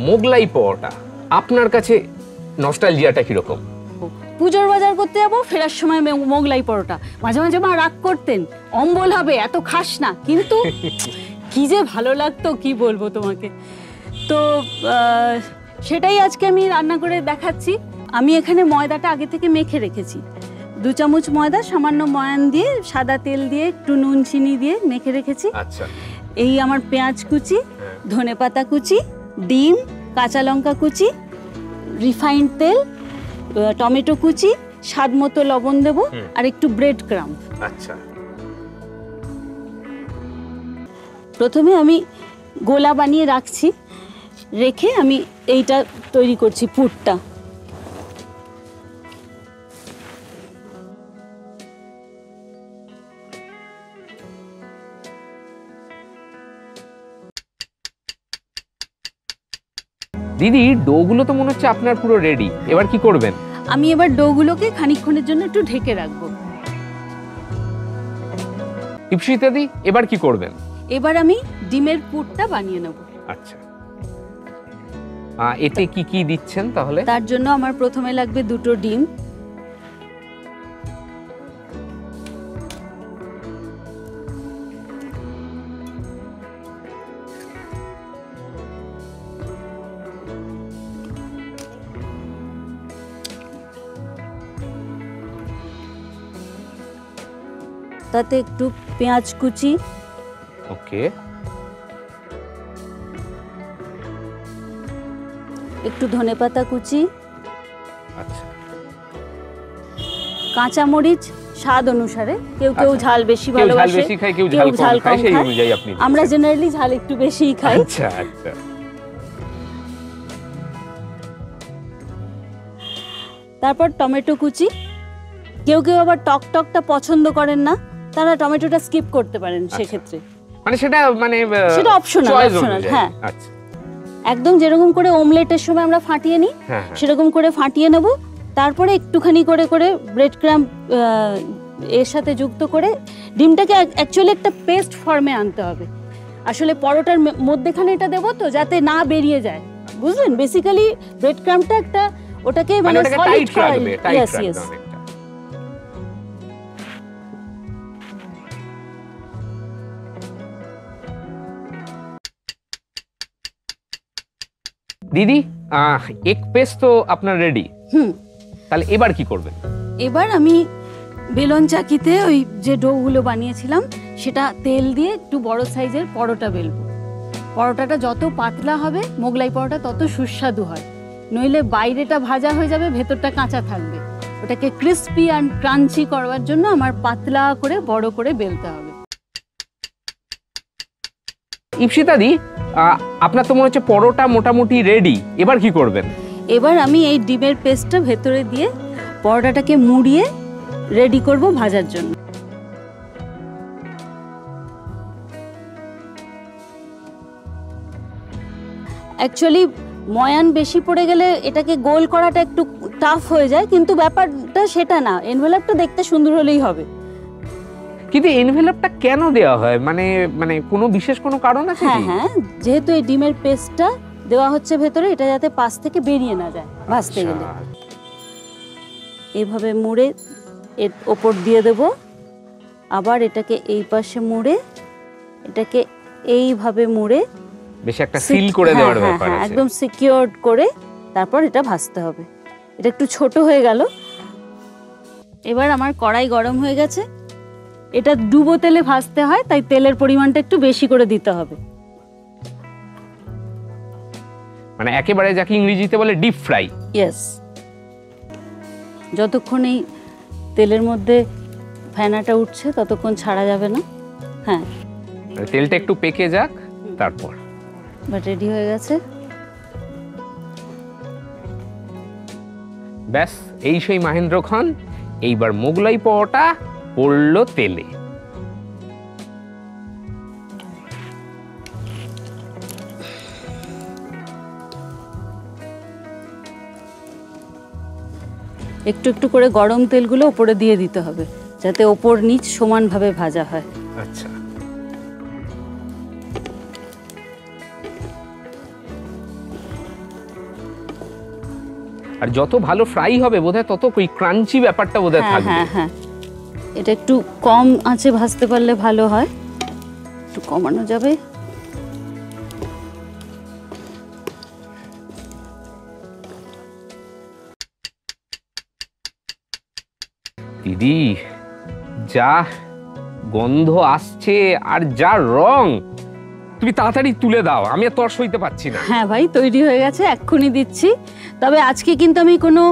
মোগলাই পরোটা আপনার কাছে নস্টালজিয়াটা কিরকম? পুজোর বাজার করতে যাবো, ফেরার সময় মোগলাই পরোটা। মাঝে মাঝে মা রাগ করতেন, অম্বল হবে এত খাস না, কিন্তু কি যে ভালো লাগতো কি বলবো তোমাকে। তো সেটাই আজকে আমি রান্না করে দেখাচ্ছি। আমি এখানে ময়দাটা আগে থেকে মেখে রেখেছি। 2 চামচ ময়দা, সামান্য ময়ান দিয়ে, সাদা তেল দিয়ে, একটু নুন চিনি দিয়ে মেখে রেখেছি। আচ্ছা, এই আমার পেঁয়াজ কুচি, ধনেপাতা কুচি, ডিম, কাঁচা লঙ্কা কুচি, রিফাইন্ড তেল, টমেটো কুচি, স্বাদ মতো লবণ দেব, আর একটু ব্রেড ক্রাম্ব। আচ্ছা, প্রথমে আমি গোলা বানিয়ে রাখছি, রেখে আমি এইটা তৈরি করছি পুরটা। দিদি ডোগুলো তো মনে হচ্ছে আপনার পুরো রেডি, এবার কি করবেন? আমি এবার ডোগুলোকে খানিকক্ষণের জন্য একটু ঢেকে রাখবো। ইপসিতা দি এবার কি করবেন? এবার আমি ডিমের পুরটা বানিয়ে নেব। আচ্ছা, এতে কি কি দিচ্ছেন তাহলে? তার জন্য আমার প্রথমে লাগবে 2টো ডিম, তাতে একটু পেঁয়াজ কুচি, ওকে, একটু ধনেপাতা কুচি, আচ্ছা, কাঁচা মরিচ স্বাদ অনুসারে, কেউ কেউ আচ্ছা। ঝাল বেশি কেউ ঝাল ভালোবাসে, বেশি খায়, কেউ কেউ ঝাল কম খায়, সেই খায়। অনুযায়ী আপনি দিচ্ছেন। আমরা জেনারেলি ঝাল একটু বেশিই খাই। আচ্ছা আচ্ছা, তারপর টমেটো কুচি। কেউ কেউ আবার টক টকটা পছন্দ করেন না, তারা টমেটোটা স্কিপ করতে পারেন সেক্ষেত্রে। মানে সেটা সেটা অপশনাল, হ্যাঁ। আচ্ছা, একদম যেরকম করে অমলেটের সময় আমরা ফাটিয়ে নিই, হ্যাঁ, সেরকম করে ফাটিয়ে নেব। তারপরে একটুখানি করে করে ব্রেড ক্রাম্ব এর সাথে যুক্ত করে ডিমটাকে অ্যাকচুয়ালি একটা পেস্ট ফর্মে আনতে হবে। আসলে পরোটার মধ্যেখানে এটা দেবো তো যাতে না বেরিয়ে যায়, বুঝলেন? বেসিক্যালি ব্রেড ক্রাম্বটা একটা ওটাকে মানে সলিড রাখবে, টাইট ইয়েস রাখবে ইয়েস। অনেকটা। দিদি এগ পেস্ট তো আপনার রেডি, তাহলে এবার কি করবেন? এবার আমি বেলন চাকিতে ওই যে ডোগুলো বানিয়েছিলাম সেটা তেল দিয়ে একটু বড় সাইজের পরোটা বেলবো। পরোটাটা যত পাতলা হবে মোগলাই পরোটা তত সুস্বাদু হয়, নইলে বাইরেটা ভাজা হয়ে যাবে, ভেতরটা কাঁচা থাকবে। ওটাকে ক্রিস্পি অ্যান্ড ক্রাঞ্চি করবার জন্য আমার পাতলা করে বড় করে বেলতে হবে। ইপসিতা দি আপনার তো মনে হচ্ছে পরোটা মোটামুটি রেডি, এবার কি করবেন? এবার আমি এই ডিমের পেস্টটা ভেতরে দিয়ে পরোটাটাকে মুড়িয়ে রেডি করব ভাজার জন্য। অ্যাকচুয়ালি ময়ান বেশি পড়ে গেলে এটাকে গোল করাটা একটু টাফ হয়ে যায়, কিন্তু ব্যাপারটা সেটা না, এনভেলপটা দেখতে সুন্দর হলেই হবে। কিন্তু এনভেলপটা কেন দেওয়া হয়, মানে কোনো বিশেষ কোনো কারণ আছে? হ্যাঁ হ্যাঁ, যেহেতু এই ডিমের পেস্টটা দেওয়া হচ্ছে ভেতরে, এটা যাতে পাশ থেকে বেরিয়ে না যায় ভাজতে গেলে। এইভাবে মুড়ে এর ওপর দিয়ে দেব, আবার এটাকে এই পাশে মুড়ে এটাকে এইভাবে মুড়ে বেশ একটা সিল করে দেওয়ার ব্যাপার আছে, একদম সিকিউরড করে তারপর এটা ভাজতে হবে। এটা একটু ছোট হয়ে গেল। এবার আমার কড়াই গরম হয়ে গেছে, এটা ডুবো তেলে ভাজতে হয়, তাই তেলের পরিমাণটা একটু বেশি করে দিতে হবে। মানে একেবারে যাকে ইংরেজিতে বলে ডিপ ফ্রাই। ইয়েস, যতক্ষণ এই তেলের মধ্যে ফেনাটা উঠছে ততক্ষণ ছাড়া যাবে না। হ্যাঁ, তেলটা একটু পেকে যাক, তারপর বাট রেডি হয়ে গেছে। ব্যাস, এই সেই মহেন্দ্র খান, এইবার মোগলাই পরোটা পড়লো তেলে। একটু একটু করে গরম তেলগুলো উপরে দিয়ে দিতে হবে যাতে ওপর নিচ সমানভাবে ভাজা হয়। আচ্ছা, আর যত ভালো ফ্রাই হবে বোধহয় তত ওই ক্রাঞ্চি ব্যাপারটা বোধহয় হ্যাঁ থাকবে। হ্যাঁ হ্যাঁ, এটা একটু কম আঁচে ভাজতে পারলে ভালো হয়, একটু কমানো যাবে। দিদি যা গন্ধ আসছে আর যা রং, তুমি তাড়াতাড়ি তুলে দাও, আমি আর তর সইতে পারছি না। হ্যাঁ ভাই, তৈরি হয়ে গেছে, এক্ষুনি দিচ্ছি। তবে আজকে কিন্তু আমি কোনো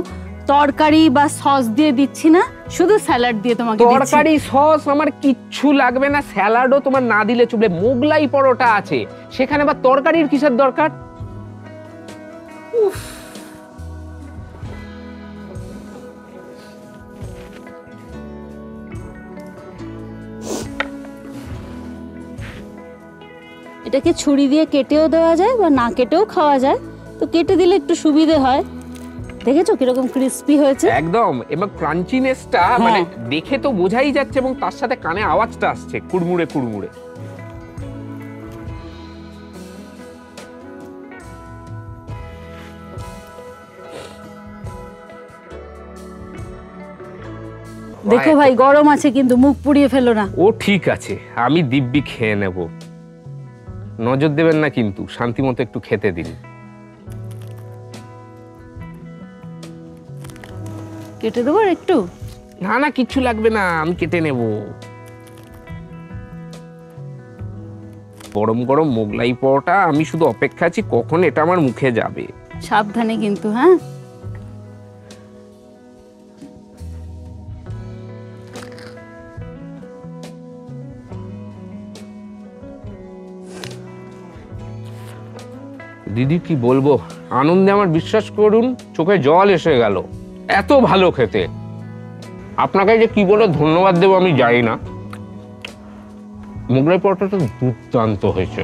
তরকারি বা সস দিয়ে দিচ্ছি না, শুধু স্যালাড দিয়ে তোমাকে দিচ্ছি। তরকারি সস আমার কিচ্ছু লাগবে না, স্যালাডও তোমার না দিলে চলবে। মোগলাই পরোটা আছে, সেখানে আবার তরকারির কিসের দরকার? উফ, এটাকে ছুরি দিয়ে কেটেও দেওয়া যায় বা না কেটেও খাওয়া যায়, তো কেটে দিলে একটু সুবিধে হয়। দেখেছো কিরকম ক্রিস্পি হয়েছে? একদম। এবং ক্রাঞ্চিনেসটা মানে দেখে তো বোঝাই যাচ্ছে, এবং তার সাথে কানে আওয়াজটা আসছে কুড়মুড়ে কুড়মুড়ে। দেখো ভাই, গরম আছে কিন্তু, মুখ পুড়িয়ে ফেলো না। ও ঠিক আছে, আমি দিব্যি খেয়ে নেব, নজর দেবেন না কিন্তু, শান্তি মতো একটু খেতে দিন। কেটে দেবো আর একটু? না না, কিচ্ছু লাগবে না, আমি কেটে নেব। গরম গরম মোগলাই পরোটা, আমি শুধু অপেক্ষা আছি কখন এটা আমার মুখে যাবে। সাবধানে কিন্তু, হ্যাঁ। দিদি কি বলবো, আনন্দে আমার বিশ্বাস করুন চোখে জল এসে গেল, এত ভালো খেতে। আপনাকে যে কি বলে ধন্যবাদ দেবো আমি জানি না। মোগলাই পরোটাটা দুর্দান্ত হয়েছে।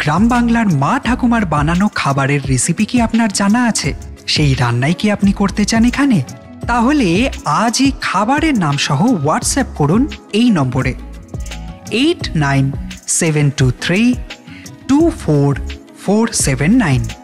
গ্রাম বাংলার মা ঠাকুমার বানানো খাবারের রেসিপি কি আপনার জানা আছে? সেই রান্নাই কি আপনি করতে চান এখানে? তাহলে আজই খাবারের নাম সহ হোয়াটসঅ্যাপ করুন এই নম্বরে 8972324479।